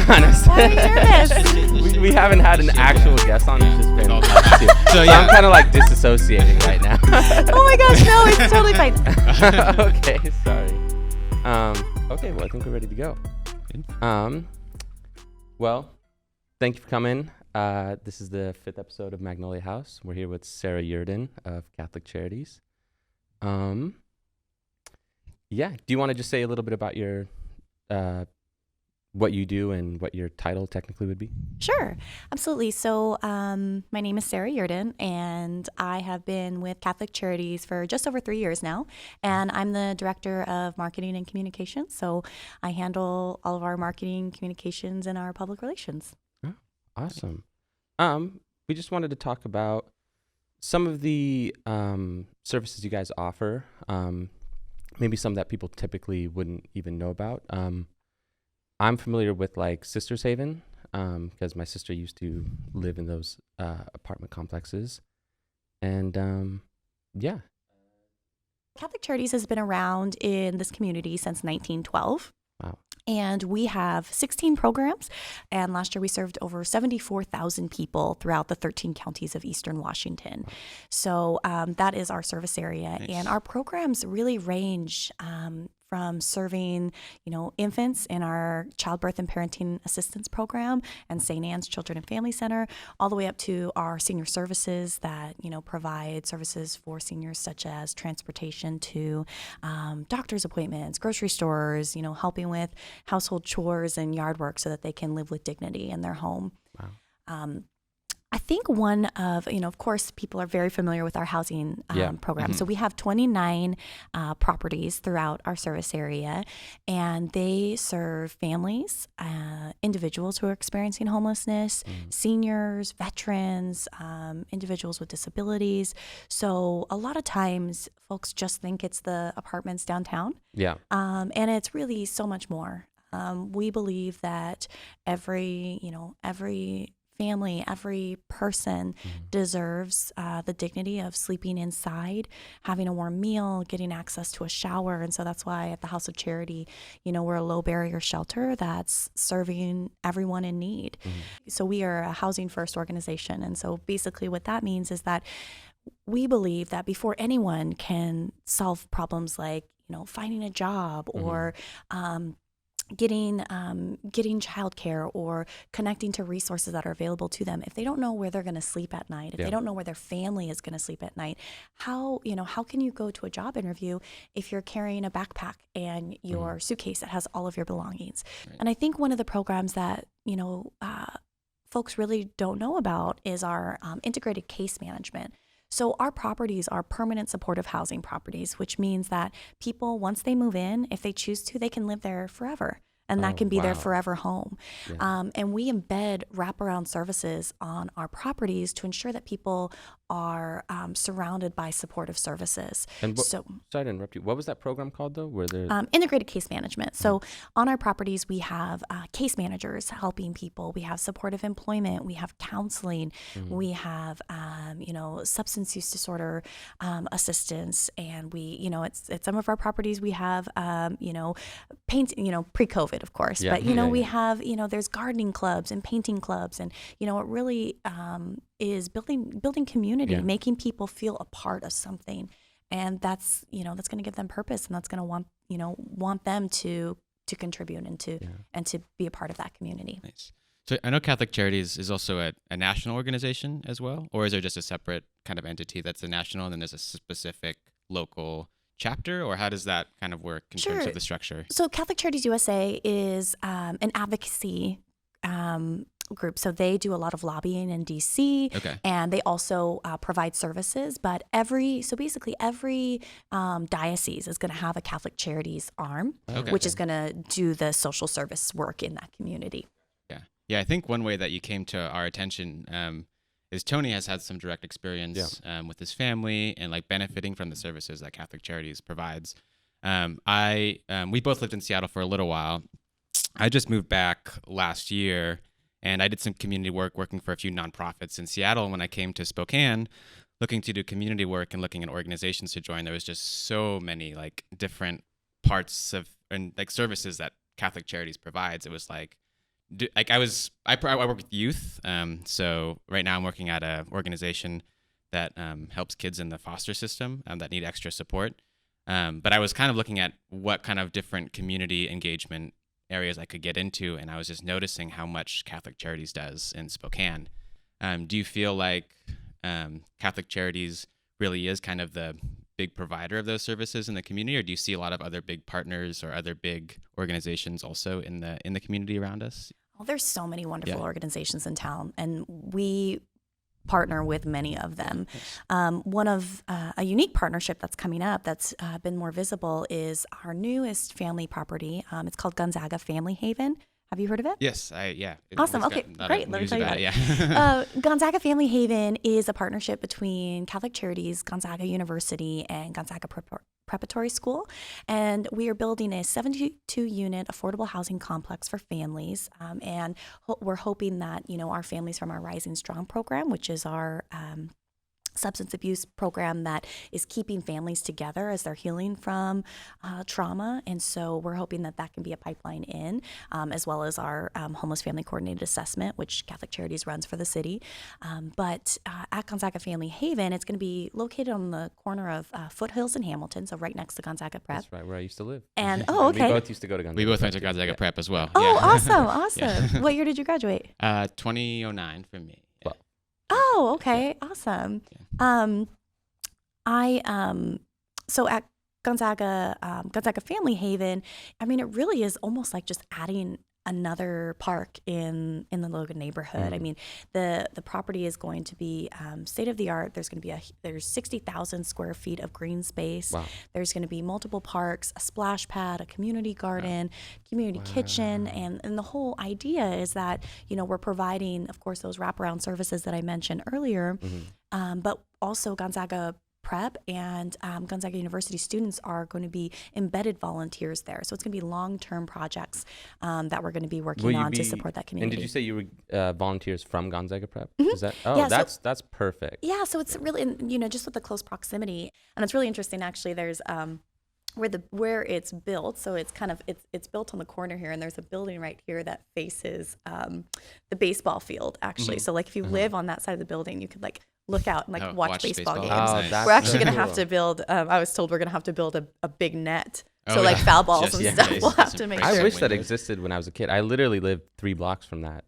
honest. Why are you nervous? we haven't had an actual guest on. It's just been us two. So So I'm kind of like disassociating right now. Oh my gosh, no, it's totally fine. Okay, sorry. Okay, well, I think we're ready to go. Well, thank you for coming. This is the 5th episode of Magnolia House. We're here with Sarah Yerden of Catholic Charities. Yeah, do you want to just say a little bit about your what you do and what your title technically would be? Sure, absolutely. So my name is Sarah Yerden, and I have been with Catholic Charities for just over 3 years now, and I'm the Director of Marketing and Communications. So I handle all of our marketing, communications, and our public relations. Oh, awesome. We just wanted to talk about some of the services you guys offer, maybe some that people typically wouldn't even know about. I'm familiar with like Sister's Haven because my sister used to live in those apartment complexes. And yeah. Catholic Charities has been around in this community since 1912. Wow. And we have 16 programs. And last year we served over 74,000 people throughout the 13 counties of Eastern Washington. So that is our service area. Nice. And our programs really range from serving, infants in our childbirth and parenting assistance program and St. Anne's Children and Family Center, all the way up to our senior services that, provide services for seniors such as transportation to doctor's appointments, grocery stores, helping with household chores and yard work so that they can live with dignity in their home. Wow. I think one of course, people are very familiar with our housing program. Mm-hmm. So we have 29 properties throughout our service area, and they serve families, individuals who are experiencing homelessness, seniors, veterans, individuals with disabilities. So a lot of times folks just think it's the apartments downtown. Yeah. And it's really so much more. We believe that every family, every person deserves the dignity of sleeping inside, having a warm meal, getting access to a shower. And so that's why at the House of Charity, we're a low barrier shelter that's serving everyone in need. So we are a housing first organization. And so basically what that means is that we believe that before anyone can solve problems like, finding a job or getting childcare or connecting to resources that are available to them, if they don't know where they're going to sleep at night, if they don't know where their family is going to sleep at night, how can you go to a job interview if you're carrying a backpack and your suitcase that has all of your belongings? Right. And I think one of the programs that folks really don't know about is our integrated case management. So our properties are permanent supportive housing properties, which means that people, once they move in, if they choose to, they can live there forever. And that can be their forever home. Yeah. And we embed wraparound services on our properties to ensure that people are surrounded by supportive services. And sorry to interrupt you. What was that program called, though? Where integrated case management. So on our properties, we have case managers helping people. We have supportive employment. We have counseling. We have, substance use disorder assistance. And we, at some of our properties, we have, paint, pre-COVID, of course. Yeah. But, we have, there's gardening clubs and painting clubs. And, it really is building community, making people feel a part of something. And that's, that's going to give them purpose, and that's going to want them to contribute and to be a part of that community. Nice. So I know Catholic Charities is also a national organization as well, or is there just a separate kind of entity that's a national and then there's a specific local chapter, or how does that kind of work in terms of the structure? So Catholic Charities USA is an advocacy group. So they do a lot of lobbying in DC, and they also provide services. But every diocese is going to have a Catholic Charities arm, which is going to do the social service work in that community. Yeah. I think one way that you came to our attention is Tony has had some direct experience with his family and like benefiting from the services that Catholic Charities provides. We both lived in Seattle for a little while. I just moved back last year, and I did some community work working for a few nonprofits in Seattle. And when I came to Spokane, looking to do community work and looking at organizations to join, there was just so many like different parts of and like services that Catholic Charities provides. It was like I work with youth. So right now I'm working at a organization that helps kids in the foster system that need extra support. But I was kind of looking at what kind of different community engagement areas I could get into, and I was just noticing how much Catholic Charities does in Spokane. Do you feel like Catholic Charities really is kind of the big provider of those services in the community, or do you see a lot of other big partners or other big organizations also in the community around us? Well, there's so many wonderful organizations in town, and we partner with many of them. One of a unique partnership that's coming up that's been more visible is our newest family property. It's called Gonzaga Family Haven. Have you heard of it? Yes, Awesome. Okay, great. Let me tell you about it. Yeah. Gonzaga Family Haven is a partnership between Catholic Charities, Gonzaga University, and Gonzaga Preparatory School. And we are building a 72-unit affordable housing complex for families. And we're hoping that, our families from our Rising Strong program, which is our substance abuse program that is keeping families together as they're healing from trauma. And so we're hoping that that can be a pipeline in, as well as our homeless family coordinated assessment, which Catholic Charities runs for the city. But at Gonzaga Family Haven, it's going to be located on the corner of Foothills and Hamilton, so right next to Gonzaga Prep. That's right, where I used to live. And We both used to go to Gonzaga. We both went to Gonzaga Prep as well. Oh, Yeah. awesome. Yeah. What year did you graduate? 2009 for me. Yeah. Oh, okay. Awesome. So at Gonzaga Family Haven, I mean, it really is almost like just adding another park in the Logan neighborhood. I mean, the property is going to be state of the art. There's going to be there's 60,000 square feet of green space. Wow. There's going to be multiple parks, a splash pad, a community garden, community kitchen, and the whole idea is that we're providing, of course, those wraparound services that I mentioned earlier, but also Gonzaga Prep and Gonzaga University students are going to be embedded volunteers there. So it's going to be long-term projects that we're going to be working on to support that community. And did you say you were volunteers from Gonzaga Prep? Mm-hmm. Is that? That's perfect. Yeah, so it's really, just with the close proximity, and it's really interesting actually. There's where it's built, so it's kind of it's built on the corner here, and there's a building right here that faces the baseball field actually. So like if you live on that side of the building, you could look out and watch baseball games. Oh, that's we're actually going to cool. have to build, I was told we're going to have to build a big net. Oh, So yeah. foul balls Just- and yeah, stuff, yeah, we'll have some to make breaks I sure. wish that windows. existed when I was a kid. I literally lived 3 blocks from that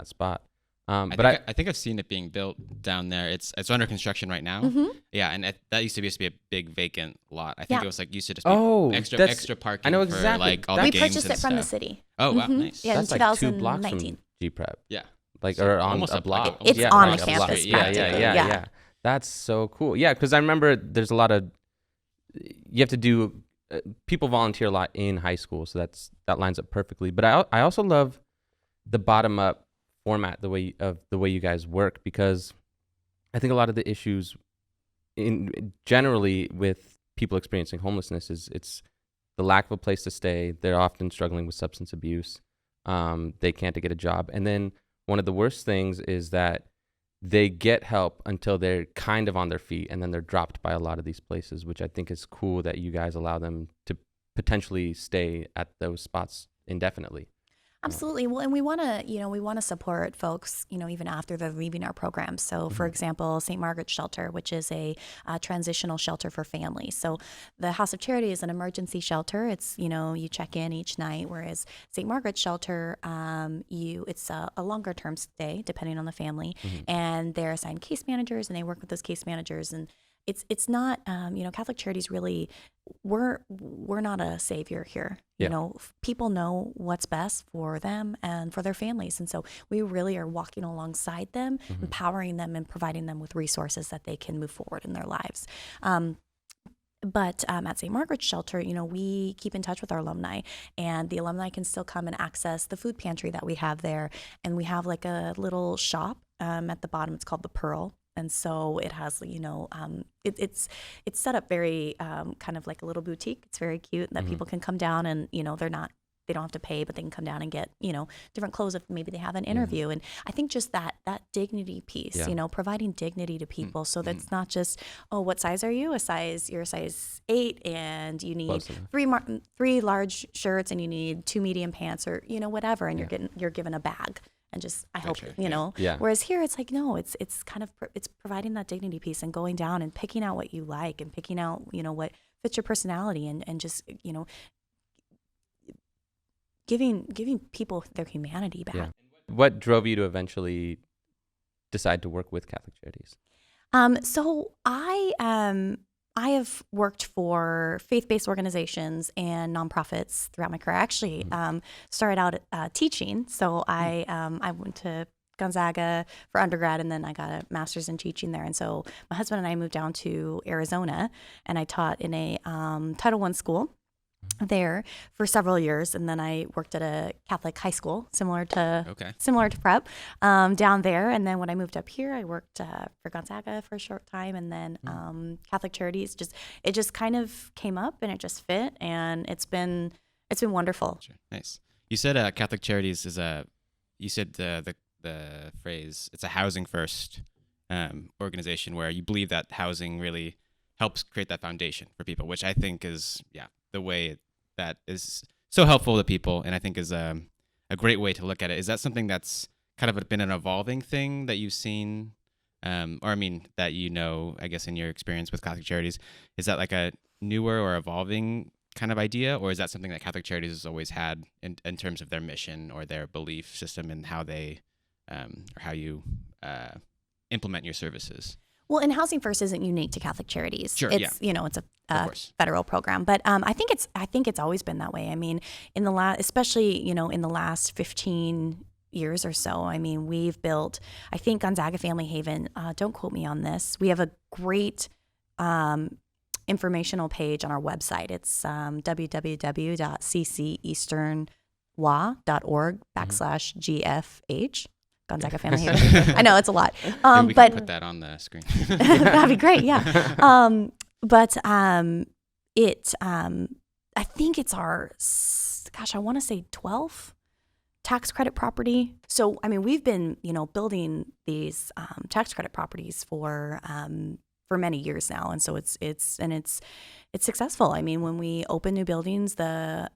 spot. I think I've seen it being built down there. It's under construction right now. Yeah, and that used to be a big vacant lot. I think Yeah. it was used to just be extra parking. I know for, exactly. all the We games purchased and it from the stuff. city. Oh wow, nice. Yeah, in That's 2 blocks 2019. from G Prep. Yeah. Or on almost a up, block. It's Yeah, on like the a block. campus Yeah, practically, yeah. yeah. That's so cool. Yeah, because I remember there's a lot of you have to do. People volunteer a lot in high school, so that lines up perfectly. But I also love the bottom up format, the way you guys work, because I think a lot of the issues generally with people experiencing homelessness is it's the lack of a place to stay. They're often struggling with substance abuse. They can't get a job, and then one of the worst things is that they get help until they're kind of on their feet, and then they're dropped by a lot of these places, which I think is cool that you guys allow them to potentially stay at those spots indefinitely. Absolutely. Well, and we want to support folks, even after they're leaving our program. So, for example, St. Margaret Shelter, which is a transitional shelter for families. So, the House of Charity is an emergency shelter. It's you check in each night, whereas St. Margaret Shelter, it's a longer term stay depending on the family, and they're assigned case managers, and they work with those case managers. And it's not Catholic Charities really, we're not a savior here. Yeah. People know what's best for them and for their families, and so we really are walking alongside them, empowering them, and providing them with resources that they can move forward in their lives. But at St. Margaret's Shelter, we keep in touch with our alumni, and the alumni can still come and access the food pantry that we have there. And we have a little shop at the bottom. It's called the Pearl. And so it has, it's set up very kind of like a little boutique. It's very cute that people can come down and, they're not they don't have to pay, but they can come down and get, different clothes if maybe they have an interview. And I think just that dignity piece, providing dignity to people, so that it's not just, oh, what size are you? You're a size 8, and you need three large shirts, and you need 2 medium pants, or whatever, and you're given a bag. And just, I hope, whereas here it's like, no, it's kind of, it's providing that dignity piece and going down and picking out what you like and picking out, what fits your personality, and just, giving people their humanity back. Yeah. What drove you to eventually decide to work with Catholic Charities? So I have worked for faith-based organizations and nonprofits throughout my career. I actually started out teaching. So I went to Gonzaga for undergrad, and then I got a master's in teaching there. And so my husband and I moved down to Arizona, and I taught in a Title I school there for several years, and then I worked at a Catholic high school similar to prep down there. And then when I moved up here, I worked for Gonzaga for a short time, and then Catholic Charities just kind of came up, and it just fit, and it's been wonderful. Sure. Nice. You said Catholic Charities is you said the phrase, it's a housing first organization, where you believe that housing really helps create that foundation for people, which I think is the way that is so helpful to people, and I think is a great way to look at it. Is that something that's kind of been an evolving thing that you've seen, that I guess in your experience with Catholic Charities? Is that like a newer or evolving kind of idea, or is that something that Catholic Charities has always had in terms of their mission or their belief system and how they or how you implement your services? Well, and Housing First isn't unique to Catholic Charities. Sure, it's it's a federal program, but I think it's always been that way. I mean, especially in the last 15 years or so. I mean, we've built, I think, Gonzaga Family Haven. Don't quote me on this. We have a great informational page on our website. It's www.cceasternwa.org/GFH. Gonzaga Family Haven. I know it's a lot. We can put that on the screen. That'd be great. Yeah. I think it's our, I want to say 12th tax credit property. So, I mean, we've been, building these tax credit properties for many years now, and so it's successful. I mean, when we open new buildings, the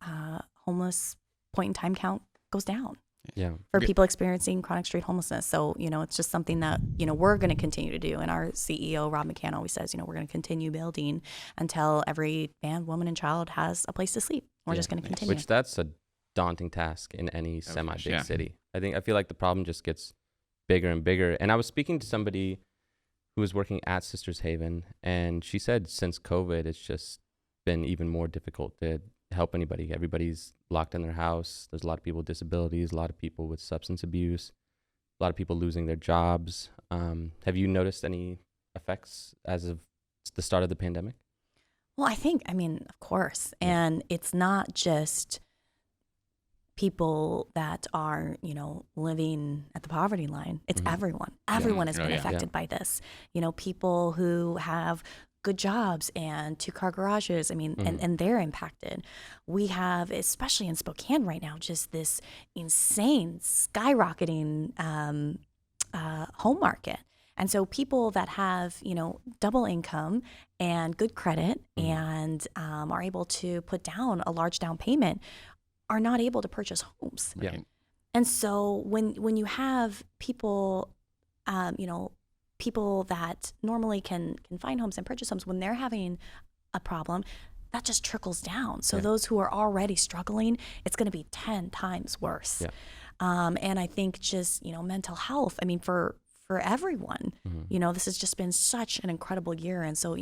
homeless point in time count goes down. Yeah. For people experiencing chronic street homelessness. So, it's just something that, we're going to continue to do. And our CEO, Rob McCann, always says, we're going to continue building until every man, woman, and child has a place to sleep. We're just going to continue. Which that's a daunting task in any semi-big city. I feel like the problem just gets bigger and bigger. And I was speaking to somebody who was working at Sisters Haven, and she said since COVID, it's just been even more difficult to help anybody. Everybody's locked in their house. There's a lot of people with disabilities, a lot of people with substance abuse, a lot of people losing their jobs. Have you noticed any effects as of the start of the pandemic? Well, I mean, of course. And it's not just people that are, living at the poverty line. It's everyone. Everyone has been affected by this. People who have good jobs and 2-car garages. I mean, and they're impacted. We have, especially in Spokane right now, just this insane skyrocketing home market. And so people that have, double income and good credit and are able to put down a large down payment are not able to purchase homes. Yeah. And so when you have people, people that normally can find homes and purchase homes, when they're having a problem, that just trickles down. So those who are already struggling, it's going to be 10 times worse. Yeah. And I think just, mental health, I mean, for everyone, this has just been such an incredible year. And so,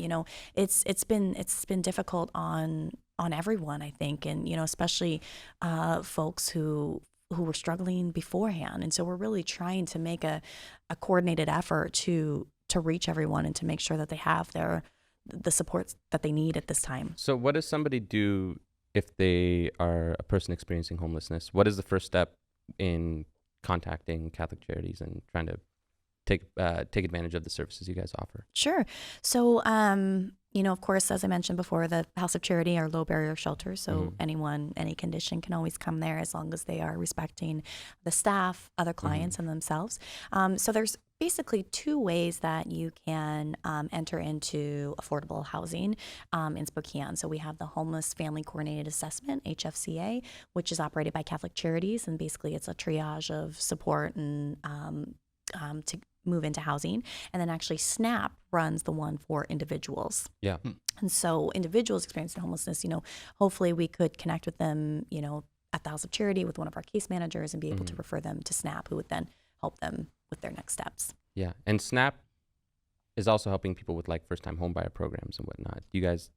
it's been difficult on everyone, I think. And, especially folks who were struggling beforehand. And so we're really trying to make a coordinated effort to reach everyone and to make sure that they have the supports that they need at this time. So what does somebody do if they are a person experiencing homelessness? What is the first step in contacting Catholic Charities and trying to take advantage of the services you guys offer? Sure. So of course, as I mentioned before, the House of Charity are low barrier shelters. So anyone, any condition can always come there as long as they are respecting the staff, other clients, and themselves. So there's basically two ways that you can enter into affordable housing in Spokane. So we have the Homeless Family Coordinated Assessment, HFCA, which is operated by Catholic Charities. And basically it's a triage of support and to move into housing. And then actually SNAP runs the one for individuals. Yeah. And so individuals experiencing homelessness, hopefully we could connect with them, at the House of Charity with one of our case managers and be able to refer them to SNAP, who would then help them with their next steps. Yeah. And SNAP is also helping people with like first time homebuyer programs and whatnot. Do you guys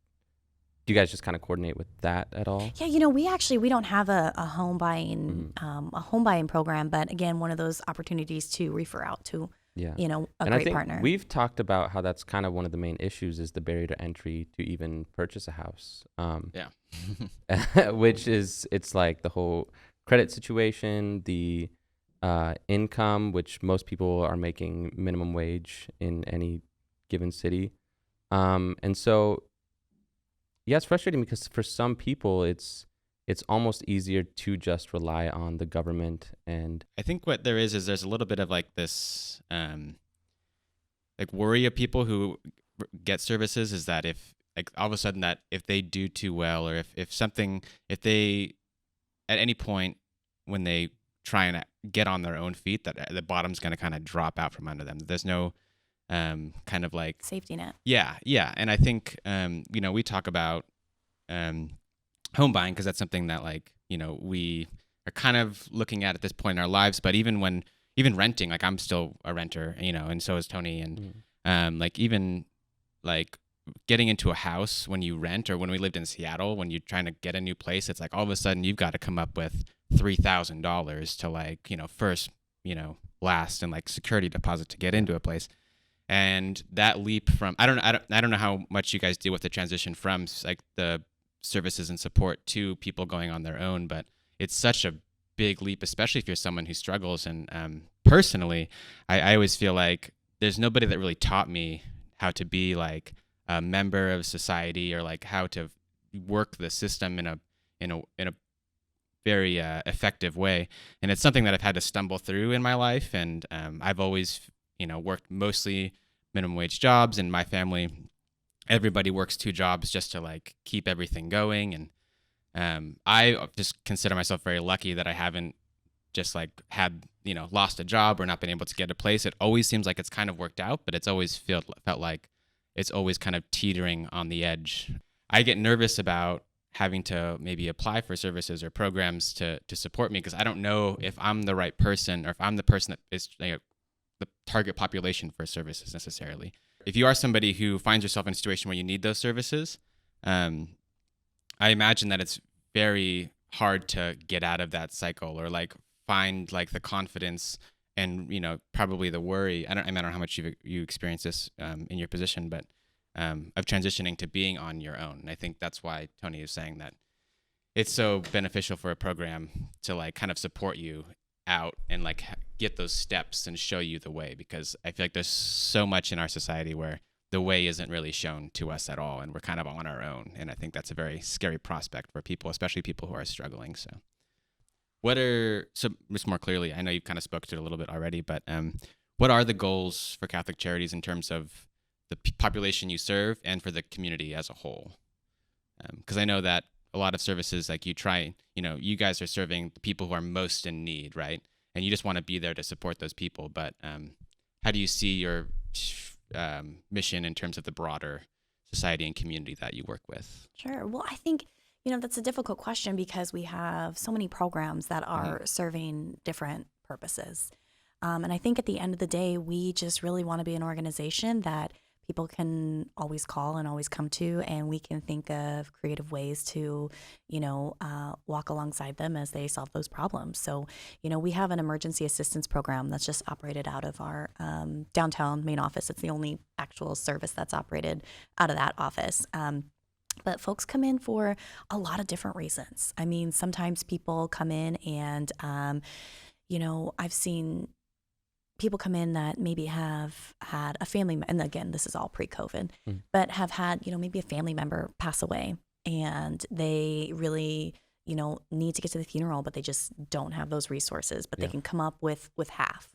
just kind of coordinate with that at all? Yeah, we don't have a home buying program, but again, one of those opportunities to refer out to Yeah. a And great I think partner. we've talked about how that's kind of one of the main issues is the barrier to entry to even purchase a house. Yeah. Which is, it's like the whole credit situation, the income, which most people are making minimum wage in any given city. And so, yeah, it's frustrating because for some people, it's almost easier to just rely on the government. And I think what there is there's a little bit of like this like worry of people who get services is that if like all of a sudden that if they do too well, or if they at any point when they try and get on their own feet, that the bottom's going to kind of drop out from under them. There's no kind of like Safety net. Yeah. And I think we talk about home buying because that's something that like we are kind of looking at this point in our lives. But even renting, like I'm still a renter, and so is Tony, and like even like getting into a house when you rent, or when we lived in Seattle, when you're trying to get a new place, it's like all of a sudden you've got to come up with $3,000 to like first last and like security deposit to get into a place. And that leap from I don't know how much you guys deal with the transition from like the services and support to people going on their own, but it's such a big leap, especially if you're someone who struggles. And personally, I always feel like there's nobody that really taught me how to be like a member of society, or like how to work the system in a very effective way. And it's something that I've had to stumble through in my life. And I've always worked mostly minimum wage jobs, and my family, everybody works 2 jobs just to like keep everything going. And I just consider myself very lucky that I haven't just like had, lost a job or not been able to get a place. It always seems like it's kind of worked out, but it's always felt like it's always kind of teetering on the edge. I get nervous about having to maybe apply for services or programs to support me, because I don't know if I'm the right person, or if I'm the person that is the target population for services necessarily. If you are somebody who finds yourself in a situation where you need those services, I imagine that it's very hard to get out of that cycle, or like find like the confidence and probably the worry. I don't know how much you experience this in your position, but of transitioning to being on your own. And I think that's why Tony is saying that it's so beneficial for a program to like kind of support you out and like get those steps and show you the way, because I feel like there's so much in our society where the way isn't really shown to us at all, and we're kind of on our own. And I think that's a very scary prospect for people, especially people who are struggling. So just more clearly, I know you kind of spoke to it a little bit already, but what are the goals for Catholic Charities in terms of the population you serve and for the community as a whole? Because I know that a lot of services, like you guys are serving the people who are most in need, right? And you just want to be there to support those people. But how do you see your mission in terms of the broader society and community that you work with? Sure. Well, I think, that's a difficult question because we have so many programs that are serving different purposes. And I think at the end of the day, we just really want to be an organization that people can always call and always come to, and we can think of creative ways to, walk alongside them as they solve those problems. So, we have an emergency assistance program that's just operated out of our downtown main office. It's the only actual service that's operated out of that office. But folks come in for a lot of different reasons. I mean, sometimes people come in and, I've seen people come in that maybe have had a family, and again, this is all pre-COVID, but have had, maybe a family member pass away, and they really, need to get to the funeral, but they just don't have those resources, but they can come up with half.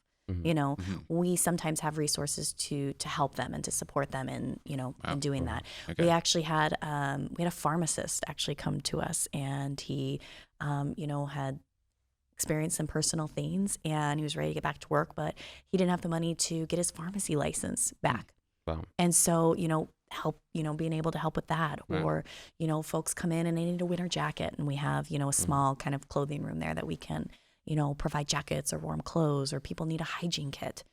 We sometimes have resources to help them and to support them in, in doing that. Okay. We actually had, we had a pharmacist actually come to us, and he, had experienced some personal things, and he was ready to get back to work, but he didn't have the money to get his pharmacy license back. Wow. And so, help, being able to help with that, or, folks come in and they need a winter jacket, and we have, a small kind of clothing room there that we can, provide jackets or warm clothes, or people need a hygiene kit.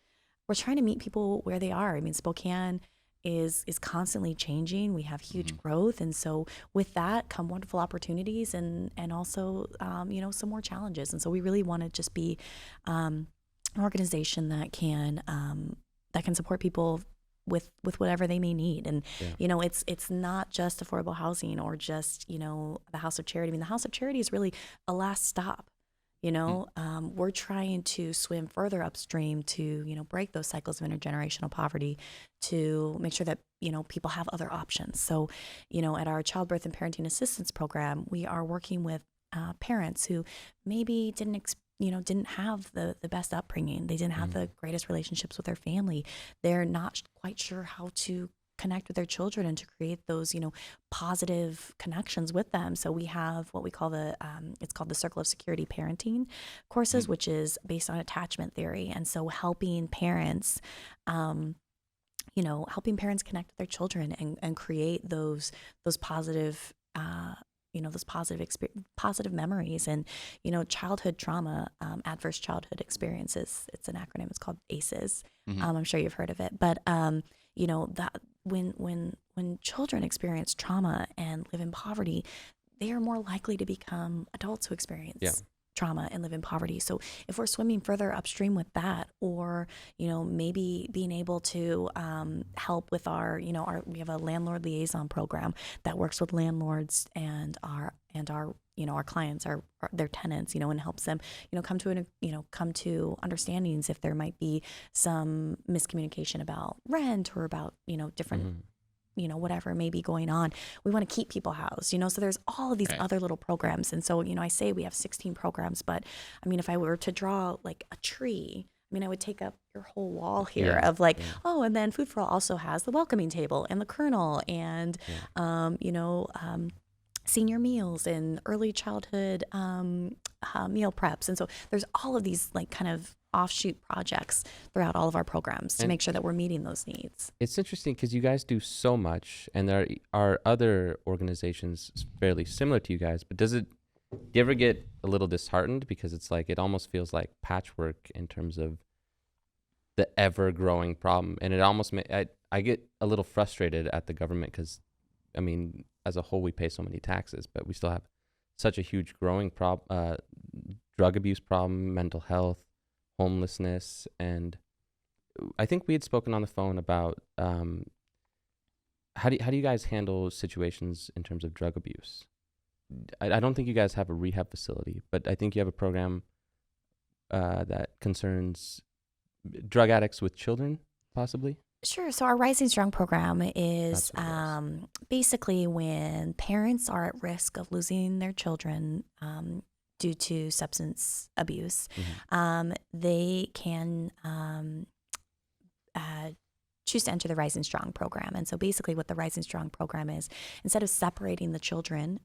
We're trying to meet people where they are. I mean, Spokane is constantly changing. We have huge growth. And so with that come wonderful opportunities and also, some more challenges. And so we really want to just be an organization that can support people with whatever they may need. And, it's not just affordable housing or just, the House of Charity. I mean, the House of Charity is really a last stop. We're trying to swim further upstream to, break those cycles of intergenerational poverty, to make sure that, people have other options. So, at our childbirth and parenting assistance program, we are working with parents who maybe didn't have the best upbringing. They didn't have the greatest relationships with their family. They're not quite sure how to connect with their children and to create those, positive connections with them. So we have what we call it's called the Circle of Security Parenting courses, which is based on attachment theory. And so helping parents, connect with their children and create those positive, positive memories. And, childhood trauma, adverse childhood experiences, it's an acronym, it's called ACEs. I'm sure you've heard of it, but, that when children experience trauma and live in poverty, they are more likely to become adults who experience trauma and live in poverty. So if we're swimming further upstream with that, or, maybe being able to help with our, we have a landlord liaison program that works with landlords and our clients, their tenants, and helps them, come to understandings if there might be some miscommunication about rent or about, different, whatever may be going on. We want to keep people housed, so there's all of these other little programs. And so, I say we have 16 programs, but I mean, if I were to draw like a tree, I would take up your whole wall here of like, and then Food for All also has the welcoming table and the Kernel and, senior meals and early childhood meal preps. And so there's all of these like kind of offshoot projects throughout all of our programs to make sure that we're meeting those needs. It's interesting because you guys do so much, and there are other organizations fairly similar to you guys, but do you ever get a little disheartened because it's like it almost feels like patchwork in terms of the ever-growing problem, and it almost I get a little frustrated at the government because, I mean, as a whole, we pay so many taxes, but we still have such a huge growing drug abuse problem, mental health, homelessness, and I think we had spoken on the phone about how do you guys handle situations in terms of drug abuse? I don't think you guys have a rehab facility, but I think you have a program that concerns drug addicts with children, possibly. Sure. So our Rising Strong program is basically when parents are at risk of losing their children due to substance abuse, they can choose to enter the Rising Strong program. And so basically what the Rising Strong program is, instead of separating the children,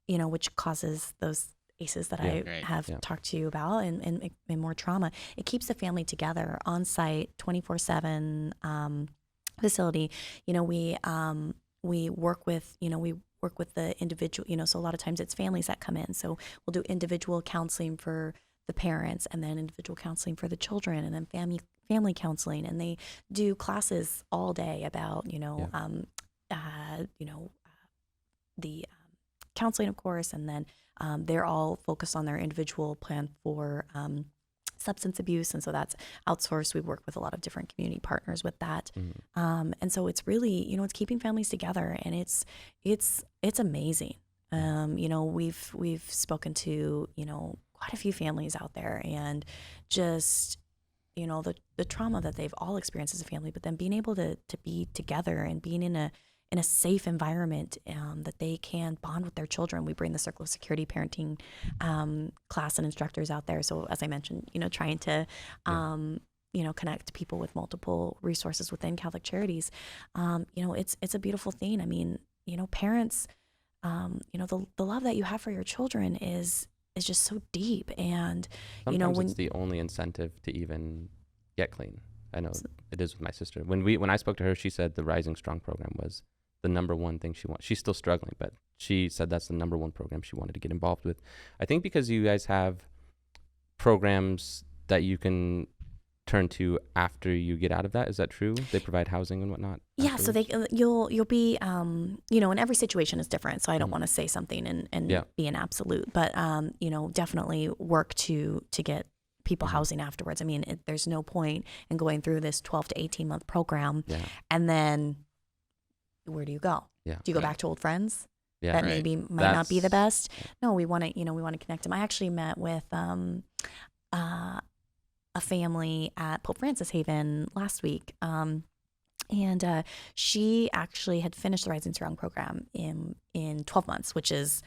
which causes those ACEs that I have talked to you about and more trauma, it keeps the family together on site 24/7 facility. We work with, the individual, so a lot of times it's families that come in. So we'll do individual counseling for the parents and then individual counseling for the children and then family counseling. And they do classes all day about, the counseling, of course, and then they're all focused on their individual plan for substance abuse, and so that's outsourced. We work with a lot of different community partners with that, and so it's really, it's keeping families together, and it's amazing. We've spoken to quite a few families out there, and just the trauma that they've all experienced as a family, but then being able to be together and being in a safe environment that they can bond with their children. We bring the Circle of Security parenting class and instructors out there. So as I mentioned, trying to connect people with multiple resources within Catholic Charities. It's a beautiful thing. I mean, parents, the love that you have for your children is just so deep. And sometimes it's the only incentive to even get clean. I know it is with my sister. When I spoke to her, she said the Rising Strong program was the number one thing she wants. She's still struggling, but she said that's the number one program she wanted to get involved with. I think because you guys have programs that you can turn to after you get out of that. Is that true? They provide housing and whatnot? Yeah, afterwards? So you'll be, and every situation is different. So I don't want to say something and be an absolute, but, definitely work to get people housing afterwards. I mean, there's no point in going through this 12 to 18 month program and then where do you go? Yeah. Do you go back to old friends? Yeah, that maybe might not be the best. No, we want to connect them. I actually met with a family at Pope Francis Haven last week, and she actually had finished the Rising Strong program in 12 months, which is,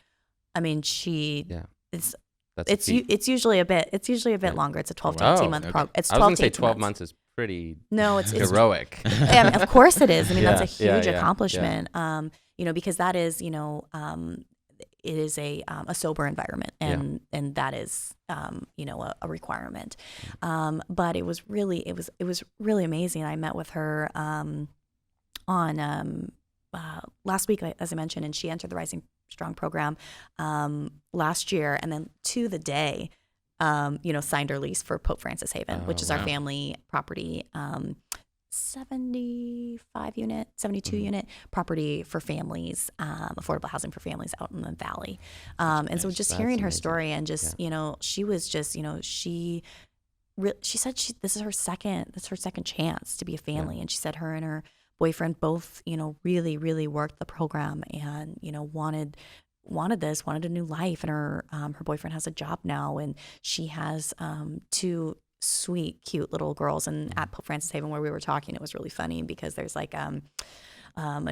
I mean, it's usually a bit longer. It's a 12 to 18 month program. It's 12 I was going to say 12 months is pretty it's heroic. Of course it is. I mean, that's a huge accomplishment. Because that is, it is a sober environment, and that is, a requirement. But it was really amazing. I met with her on last week, as I mentioned, and she entered the Rising Strong program last year, and then to the day, signed her lease for Pope Francis Haven, which is our family property. 72 unit property for families, affordable housing for families out in the valley. And so just hearing her story and just, she was just, she said this is her second chance to be a family. And she said her and her boyfriend both, really, really worked the program and, wanted a new life. And her boyfriend has a job now, and she has two sweet, cute little girls. And at Pope Francis Haven, where we were talking, it was really funny because there's like an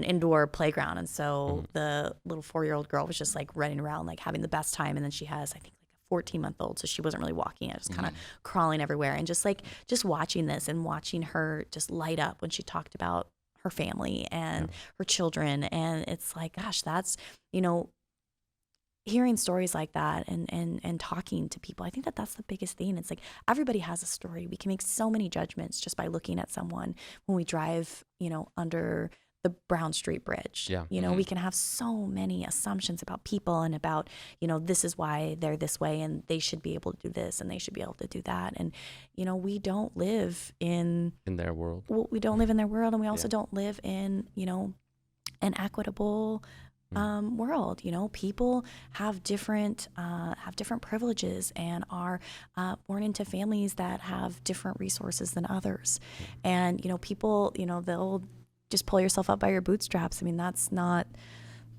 indoor playground, and so the little 4-year-old girl was just like running around, like having the best time. And then she has, I think, like a 14-month-old, so she wasn't really walking yet, just kind of crawling everywhere. And just watching this and watching her just light up when she talked about her family and her children. And it's like, gosh, that's, hearing stories like that and talking to people, I think that's the biggest thing. It's like everybody has a story. We can make so many judgments just by looking at someone when we drive, under the Brown Street Bridge. Yeah. We can have so many assumptions about people and about, this is why they're this way and they should be able to do this and they should be able to do that. And, we don't live in their world. Well, we don't live in their world, and we also don't live in, an equitable world. People have different privileges and are born into families that have different resources than others. And people, they'll just pull yourself up by your bootstraps. I mean, that's not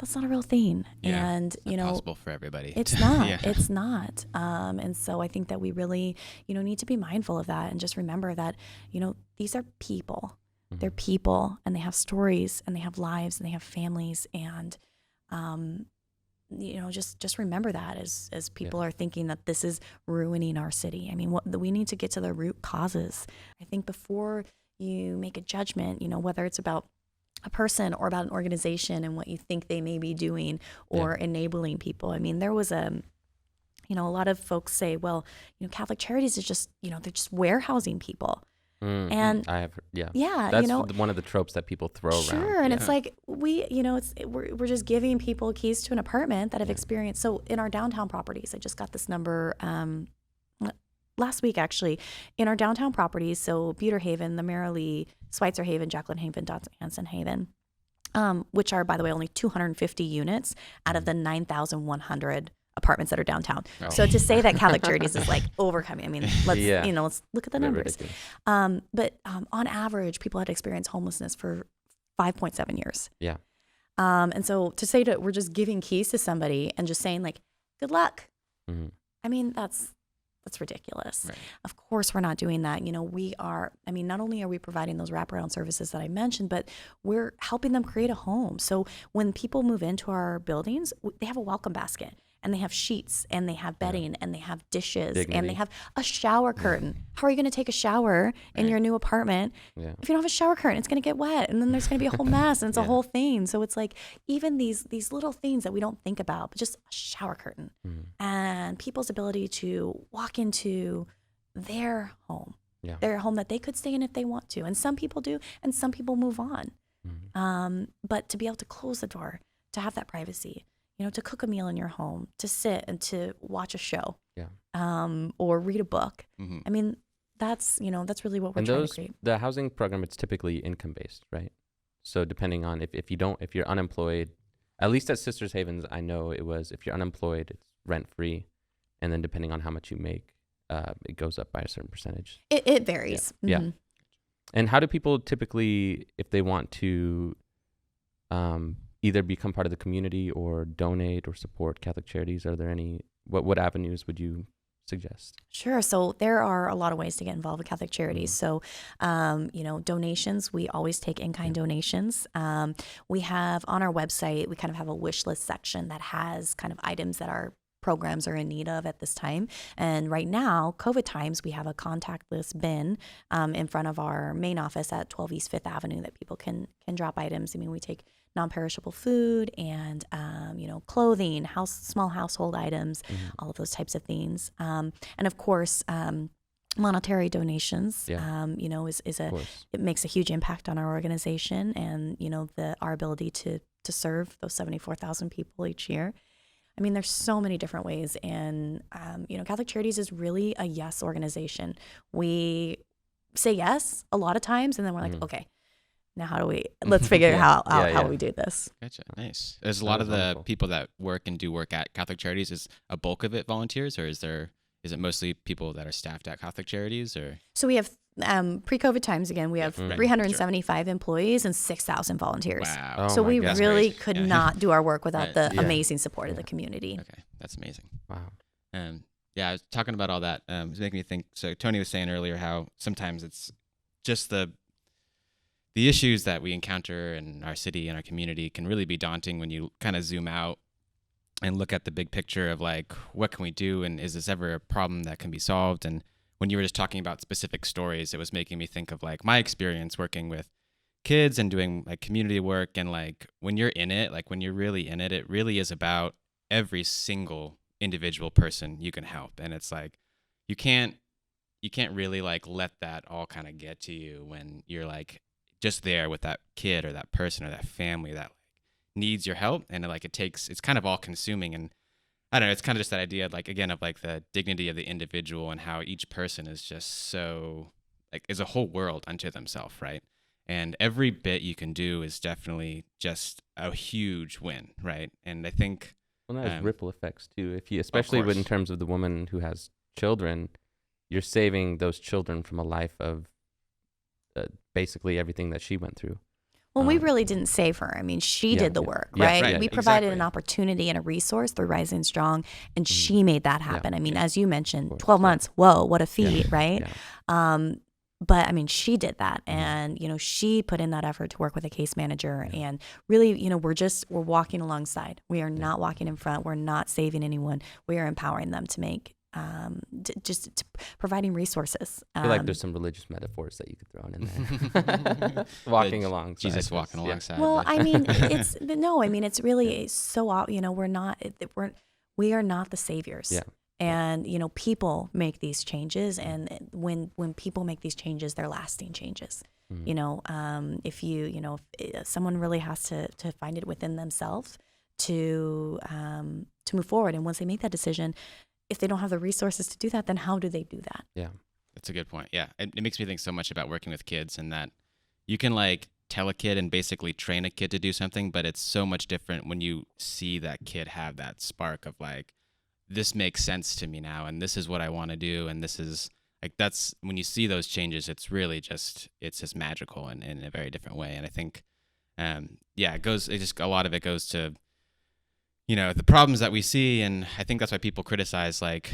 a real thing. Yeah, and it's not possible for everybody. It's not. It's not. And so I think that we really, need to be mindful of that and just remember that, these are people. They're people, and they have stories, and they have lives, and they have families, and just remember that as people are thinking that this is ruining our city. I mean, we need to get to the root causes. I think before you make a judgment, whether it's about a person or about an organization and what you think they may be doing or enabling people. I mean, there was a lot of folks say, well, Catholic Charities is just, they're just warehousing people. And I have, that's one of the tropes that people throw around. Sure, and it's like we're just giving people keys to an apartment that have experienced. So in our downtown properties, I just got this number last week actually. In our downtown properties, so Buter Haven, the Marilee, Schweitzer Haven, Jacqueline Haven, Hanson Haven, which are, by the way, only 250 units out of the 9,100 apartments that are downtown. Oh. So to say that Catholic Charities is like overcoming, I mean, let's look at the numbers. But on average, people had experienced homelessness for 5.7 years. Yeah. And so to say that we're just giving keys to somebody and just saying like, good luck. Mm-hmm. I mean, that's That's ridiculous. Right. Of course, we're not doing that. Not only are we providing those wraparound services that I mentioned, but we're helping them create a home. So when people move into our buildings, they have a welcome basket, and they have sheets, and they have bedding, and they have dishes, Dignity. and they have a shower curtain. How are you going to take a shower in your new apartment if you don't have a shower curtain? It's going to get wet, and then there's going to be a whole mess, and it's a whole thing. So it's like even these little things that we don't think about, but just a shower curtain and people's ability to walk into their home, their home that they could stay in if they want to. And some people do, and some people move on. But to be able to close the door, to have that privacy, to cook a meal in your home, to sit and to watch a show, or read a book. I mean, that's really what we're trying to create. The housing program, it's typically income based, right? So depending on if you're unemployed, at least at Sisters Havens, I know it was, if you're unemployed, it's rent free. And then depending on how much you make, it goes up by a certain percentage. It varies. Yeah. And how do people typically, if they want to either become part of the community or donate or support Catholic Charities, are there any, what avenues would you suggest? Sure. So there are a lot of ways to get involved with Catholic Charities. So, donations, we always take in-kind donations. We have on our website, we kind of have a wish list section that has kind of items that our programs are in need of at this time. And right now, COVID times, we have a contactless bin in front of our main office at 12 East 5th Avenue that people can drop items. I mean, we take non-perishable food and, clothing, small household items, all of those types of things. And of course, monetary donations, it makes a huge impact on our organization and, our ability to serve those 74,000 people each year. I mean, there's so many different ways. And, Catholic Charities is really a yes organization. We say yes a lot of times, and then we're like, okay, now how do let's figure out how we do this. Gotcha. Nice. There's a lot of the people that work at Catholic Charities. Is a bulk of it volunteers, or is it mostly people that are staffed at Catholic Charities? Or so we have pre-COVID times again. We have 375 employees and 6,000 volunteers. Wow. So we really could not do our work without the amazing support of the community. Okay, that's amazing. Wow. I was talking about all that. It was making me think. So Tony was saying earlier how sometimes it's just the issues that we encounter in our city and our community can really be daunting when you kind of zoom out and look at the big picture of like, what can we do? And is this ever a problem that can be solved? And when you were just talking about specific stories, it was making me think of like my experience working with kids and doing like community work. And like, when you're in it, like when you're really in it, it really is about every single individual person you can help. And it's like, you can't really like let that all kind of get to you when you're like, just there with that kid or that person or that family that like needs your help, and it's kind of all consuming. And I don't know, it's kind of just that idea like again of like the dignity of the individual and how each person is just so like is a whole world unto themselves, right? And every bit you can do is definitely just a huge win, right? And I think that has ripple effects too. If you, especially in terms of the woman who has children, you're saving those children from a life of basically everything that she went through. Well, we really didn't save her. I mean, she did the work, right? We provided an opportunity and a resource through Rising Strong, and she made that happen. I mean, as you mentioned, 12 months. Whoa, what a feat, right? But I mean, she did that, and she put in that effort to work with a case manager, and really, we're walking alongside. We are not walking in front. We're not saving anyone. We are empowering them to make. Just providing resources. I feel like there's some religious metaphors that you could throw in there. Walking alongside. Jesus walking alongside. Well, I mean, it's really so, we are not the saviors. Yeah. And, people make these changes, and when people make these changes, they're lasting changes. If someone really has to find it within themselves to move forward. And once they make that decision, if they don't have the resources to do that, then how do they do that? Yeah. That's a good point. Yeah. It makes me think so much about working with kids, and that you can like tell a kid and basically train a kid to do something, but it's so much different when you see that kid have that spark of like, this makes sense to me now, and this is what I want to do. And this is like, that's when you see those changes, it's really just magical in a very different way. And I think, a lot of it goes to, the problems that we see. And I think that's why people criticize, like,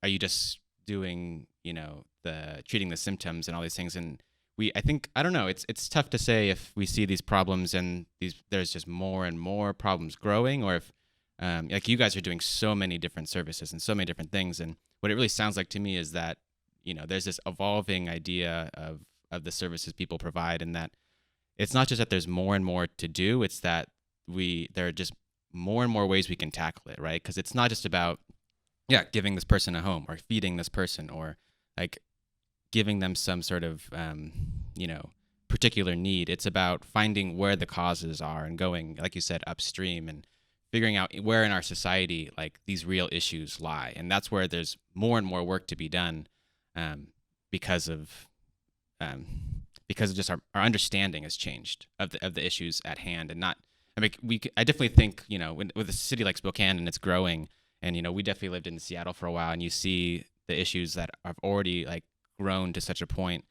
are you just doing, the treating the symptoms and all these things. And I don't know, it's tough to say if we see these problems and there's just more and more problems growing, or if, like you guys are doing so many different services and so many different things. And what it really sounds like to me is that, there's this evolving idea of the services people provide, and that it's not just that there's more and more to do, it's that there are just more and more ways we can tackle it, right? Because it's not just about, giving this person a home or feeding this person or like giving them some sort of, particular need. It's about finding where the causes are and going, like you said, upstream and figuring out where in our society, like these real issues lie. And that's where there's more and more work to be done, because of just our understanding has changed of the issues at hand. And not, I definitely think, with a city like Spokane and it's growing, and, we definitely lived in Seattle for a while, and you see the issues that have already like grown to such a point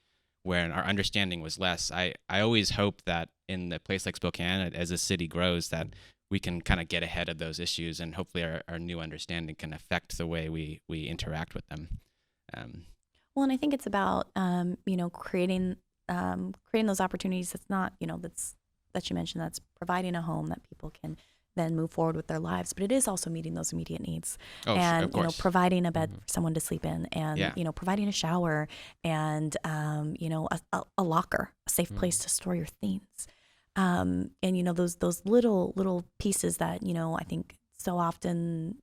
where our understanding was less. I always hope that in a place like Spokane, as a city grows, that we can kind of get ahead of those issues, and hopefully our new understanding can affect the way we interact with them. Well, and I think it's about, creating those opportunities. That's not, that you mentioned, that's providing a home that people can then move forward with their lives. But it is also meeting those immediate needs, and, providing a bed for someone to sleep in, and, providing a shower, and, a locker, a safe place to store your things. And, those little pieces that, I think so often,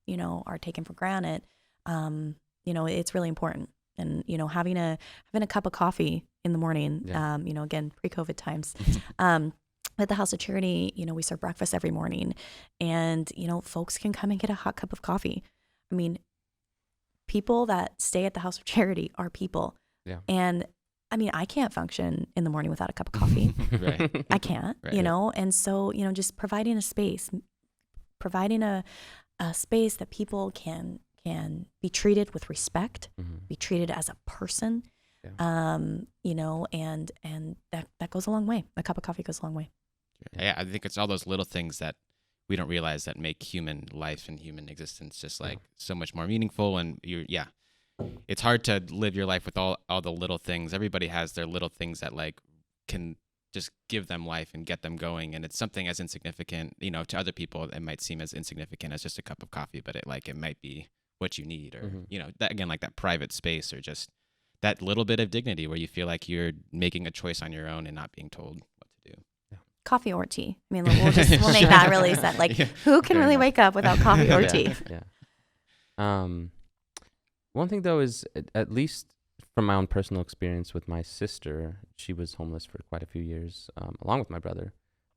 are taken for granted. It's really important. And, having a cup of coffee in the morning, again, pre-COVID times, at the House of Charity, we serve breakfast every morning, and, folks can come and get a hot cup of coffee. I mean, people that stay at the House of Charity are people. Yeah. And I can't function in the morning without a cup of coffee. Right. I can't, and so, just providing a space, providing a space that people can be treated with respect, be treated as a person, and that goes a long way. A cup of coffee goes a long way. Yeah, I think it's all those little things that we don't realize that make human life and human existence just like so much more meaningful. And it's hard to live your life with all the little things. Everybody has their little things that like can just give them life and get them going. And it's something as insignificant, to other people, it might seem as insignificant as just a cup of coffee, but it might be what you need, or, that, again, like that private space, or just that little bit of dignity where you feel like you're making a choice on your own and not being told what to do. Coffee or tea. We'll make that really set. Like, who can really wake up without coffee or tea? Yeah. One thing though is, at least from my own personal experience with my sister, she was homeless for quite a few years, along with my brother.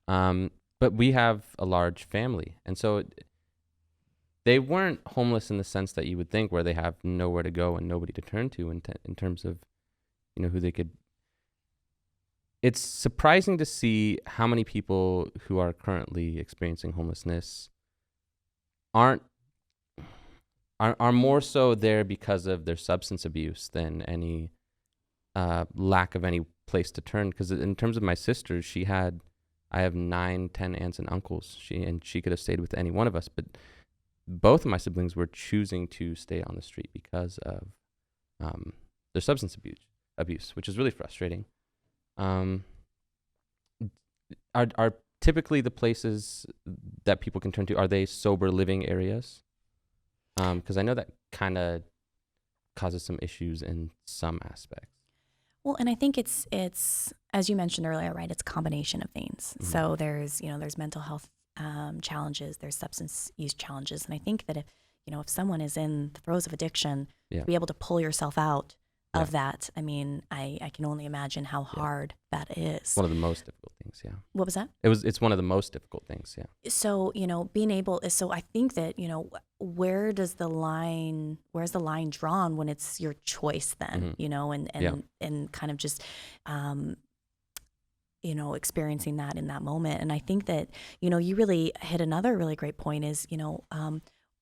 But we have a large family, and so they weren't homeless in the sense that you would think, where they have nowhere to go and nobody to turn to in terms of, who they could. It's surprising to see how many people who are currently experiencing homelessness are more so there because of their substance abuse than any lack of any place to turn. Because in terms of my sister, I have 9, 10 aunts and uncles. She could have stayed with any one of us, but both of my siblings were choosing to stay on the street because of their substance abuse, which is really frustrating. Are typically the places that people can turn to, are they sober living areas? Because I know that kind of causes some issues in some aspects. Well, and I think it's as you mentioned earlier, right? It's a combination of things. Mm-hmm. So there's mental health challenges, there's substance use challenges, and I think that if someone is in the throes of addiction, to be able to pull yourself out of that, I can only imagine how hard that is. One of the most difficult things, yeah. What was that? It's one of the most difficult things, yeah. So, being able, so I think that, where's the line drawn when it's your choice then, and kind of just, experiencing that in that moment. And I think that, you really hit another really great point is,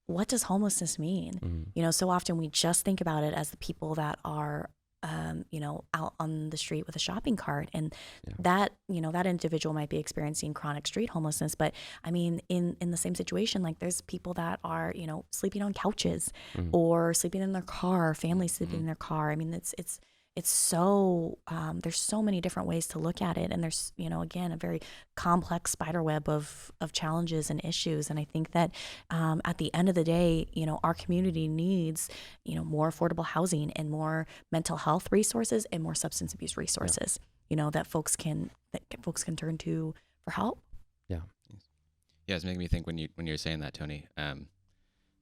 what does homelessness mean? Mm-hmm. So often we just think about it as the people that are out on the street with a shopping cart, and Yeah. that individual might be experiencing chronic street homelessness. But I mean, in the same situation, like there's people that are, sleeping on couches or sleeping in their car, families sleeping in their car. I mean, it's so there's so many different ways to look at it, and there's again a very complex spider web of challenges and issues. And I think that at the end of the day, our community needs more affordable housing and more mental health resources and more substance abuse resources. That folks can turn to for help. Yeah. Yeah, it's making me think when you're saying that, Tony.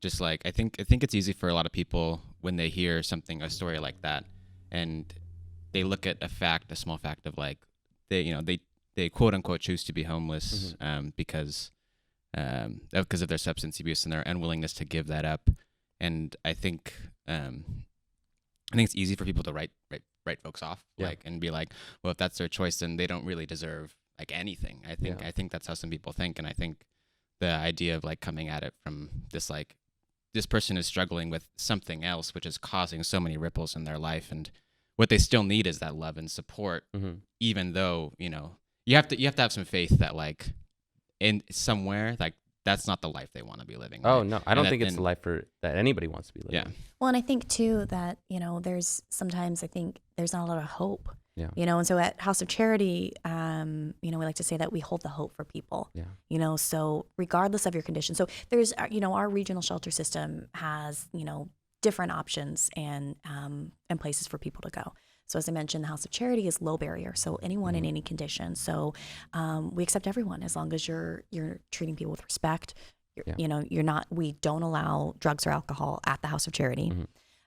Just like I think it's easy for a lot of people when they hear a story like that, and they look at a small fact of like they quote unquote choose to be homeless because of their substance abuse and their unwillingness to give that up. And I think it's easy for people to write folks off, and be like, well, if that's their choice, then they don't really deserve like anything. I think that's how some people think, and I think the idea of like coming at it from this person is struggling with something else, which is causing so many ripples in their life, and what they still need is that love and support, even though you have to have some faith that like in somewhere like that's not the life they want to be living. Oh right? no, I don't think it's the life that anybody wants to be living. Yeah. Well, and I think too that there's sometimes I think there's not a lot of hope. Yeah. And so at House of Charity, we like to say that we hold the hope for people. Yeah. So regardless of your condition. So there's, our regional shelter system has, different options and places for people to go. So as I mentioned, the House of Charity is low barrier. So anyone in any condition. So we accept everyone as long as you're treating people with respect. We don't allow drugs or alcohol at the House of Charity.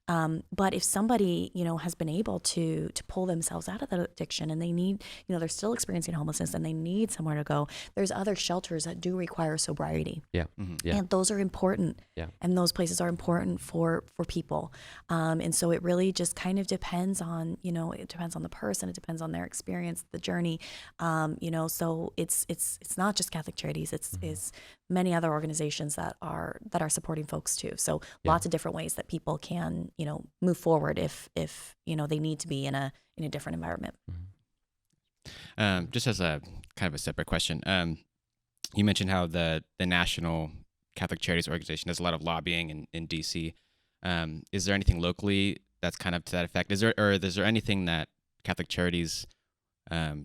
But if somebody, has been able to pull themselves out of that addiction and they need, they're still experiencing homelessness and they need somewhere to go, there's other shelters that do require sobriety. Yeah. Yeah. And those are important. Yeah. And those places are important for people. And so it really just kind of depends on, it depends on the person. It depends on their experience, the journey. So it's not just Catholic Charities. It's many other organizations that are supporting folks too. So lots of different ways that people can, move forward if they need to be in a different environment. Just as a kind of a separate question, you mentioned how the National Catholic Charities organization does a lot of lobbying in DC. Is there anything locally that's kind of to that effect? Is there anything that Catholic Charities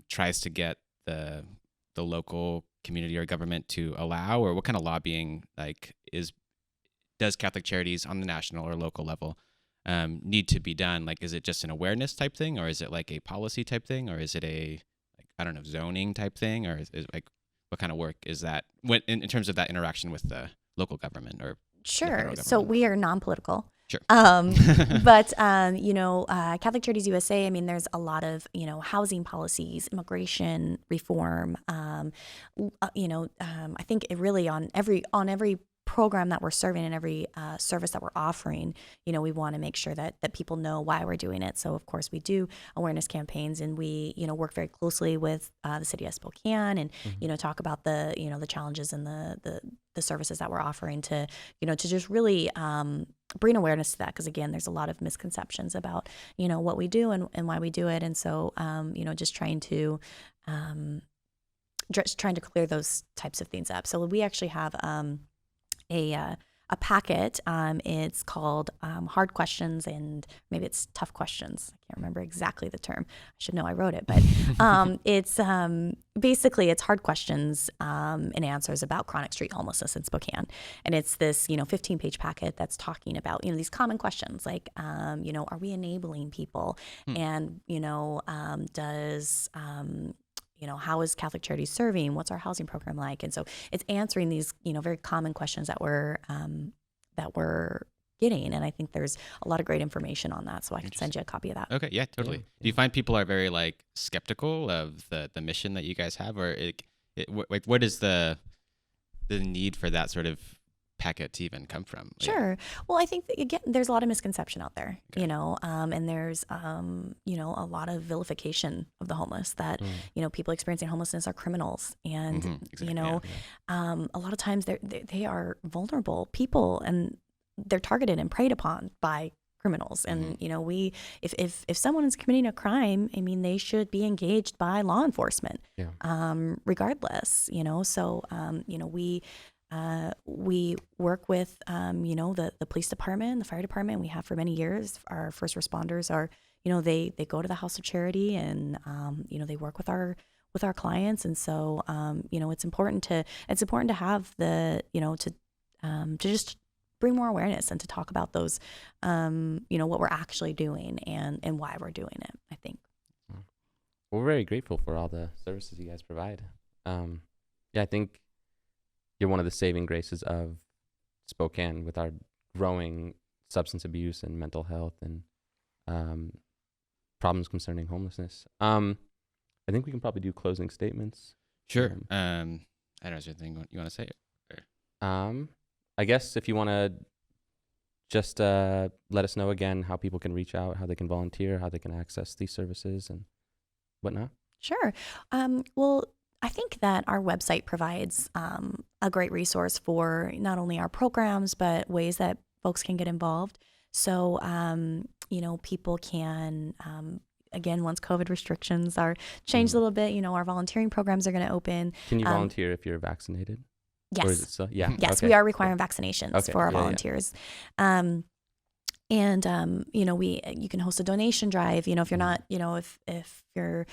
tries to get the local community or government to allow, or what kind of lobbying does Catholic Charities on the national or local level need to be done? Like, is it just an awareness type thing, or is it like a policy type thing, or is it a zoning type thing, or is like what kind of work is that in terms of that interaction with the local government or Sure. So we are non-political. Sure. But Catholic Charities USA, I mean, there's a lot of, housing policies, immigration reform. I think it really on every program that we're serving and every service that we're offering, we want to make sure that people know why we're doing it. So of course we do awareness campaigns, and we, work very closely with the city of Spokane, and, talk about the challenges and the services that we're offering to just really bring awareness to that. Because again, there's a lot of misconceptions about, what we do and why we do it. And so, just trying to clear those types of things up. So we actually have a packet. It's called Hard Questions, and maybe it's Tough Questions. I can't remember exactly the term. I should know, I wrote it, but it's basically it's hard questions and answers about chronic street homelessness in Spokane. And it's this 15-page packet that's talking about these common questions like are we enabling people, and does how is Catholic Charities serving? What's our housing program like? And so it's answering these, very common questions that we're getting. And I think there's a lot of great information on that. So I can send you a copy of that. Okay. Yeah, totally. Yeah. Do you find people are very skeptical of the mission that you guys have, or what is the need for that sort of packet to even come from? Sure. Well, I think that, again, there's a lot of misconception out there, and there's, a lot of vilification of the homeless that, people experiencing homelessness are criminals. And, a lot of times they are vulnerable people, and they're targeted and preyed upon by criminals. And, if someone is committing a crime, I mean, they should be engaged by law enforcement, regardless, So, we work with, the police department, the fire department. We have for many years. Our first responders are, they go to the House of Charity, and, they work with our clients. And so, it's important to have to just bring more awareness and to talk about those, what we're actually doing and why we're doing it, I think. We're very grateful for all the services you guys provide. I think you're one of the saving graces of Spokane with our growing substance abuse and mental health and problems concerning homelessness. I think we can probably do closing statements. Sure. I don't know, is there anything you want to say? I guess if you want to just let us know again how people can reach out, how they can volunteer, how they can access these services and whatnot. Sure. Well, I think that our website provides a great resource for not only our programs, but ways that folks can get involved. So, people can, again, once COVID restrictions are changed a little bit, our volunteering programs are going to open. Can you volunteer if you're vaccinated? Yes. Or is it still? Yeah. Yes, okay. we are requiring vaccinations for our volunteers. You can host a donation drive, if you're not, if you're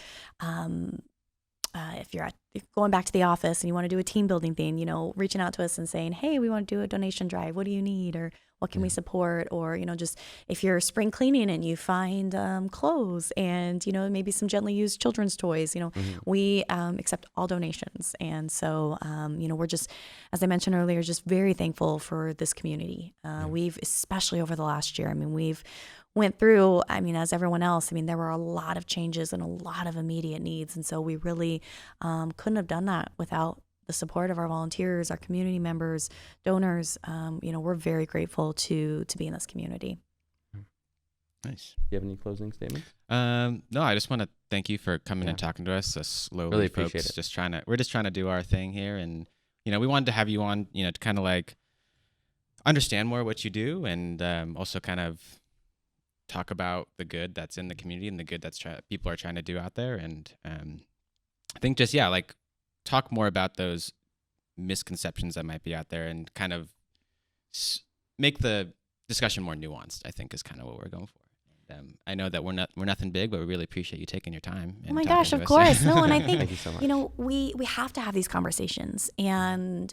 going back to the office and you want to do a team building thing, reaching out to us and saying, hey, we want to do a donation drive. What do you need? Or what can we support? Or, just if you're spring cleaning and you find clothes and, maybe some gently used children's toys, we accept all donations. And so, we're just, as I mentioned earlier, just very thankful for this community. We've, especially over the last year, we've went through, as everyone else, there were a lot of changes and a lot of immediate needs. And so we really couldn't have done that without the support of our volunteers, our community members, donors. We're very grateful to be in this community. Nice. Do you have any closing statements? No, I just want to thank you for coming and talking to us. Slowly, really appreciate folks, it. We're just trying to do our thing here. And, we wanted to have you on, to kind of like understand more what you do and also kind of talk about the good that's in the community and the good that's people are trying to do out there. And I think just, talk more about those misconceptions that might be out there and kind of make the discussion more nuanced, I think is kind of what we're going for. I know that we're nothing big, but we really appreciate you taking your time. Oh my gosh, of course. No, and I think, Thank you so much. We have to have these conversations, and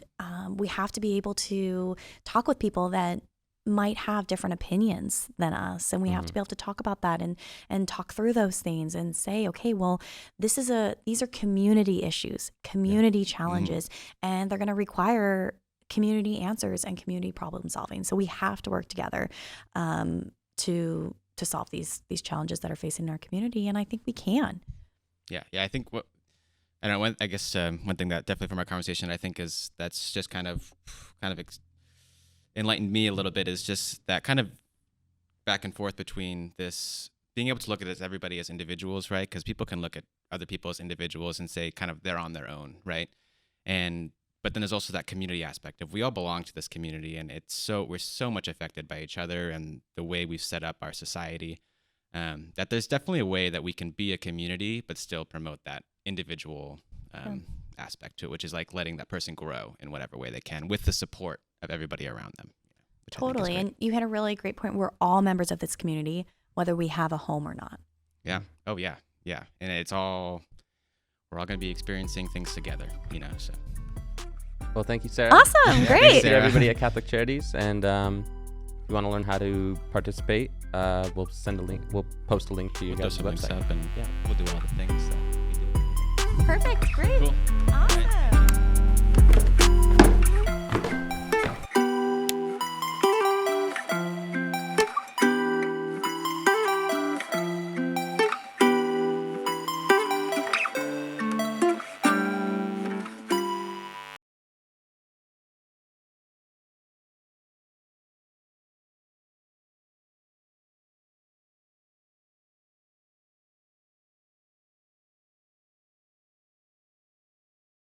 we have to be able to talk with people that might have different opinions than us, and we have to be able to talk about that and talk through those things and say, okay, well, these are community issues, community challenges, and they're going to require community answers and community problem solving. So we have to work together to solve these challenges that are facing our community, and I think we can. Yeah. I think one thing that definitely from our conversation I think is that's just kind of enlightened me a little bit is just that kind of back and forth between this being able to look at everybody as individuals, right? Because people can look at other people as individuals and say kind of they're on their own, right? But then there's also that community aspect of we all belong to this community, and we're so much affected by each other and the way we've set up our society, that there's definitely a way that we can be a community but still promote that individual aspect to it, which is like letting that person grow in whatever way they can with the support of everybody around them. Totally. And you had a really great point. We're all members of this community, whether we have a home or not. Yeah. Oh, yeah. Yeah. And we're all going to be experiencing things together, so. Well, thank you, Sarah. Awesome. Great. Thanks to everybody at Catholic Charities. And if you want to learn how to participate, we'll send a link. We'll post a link to your guys' website. Up and we'll do all the things that we do. Perfect. Great. Cool. Awesome.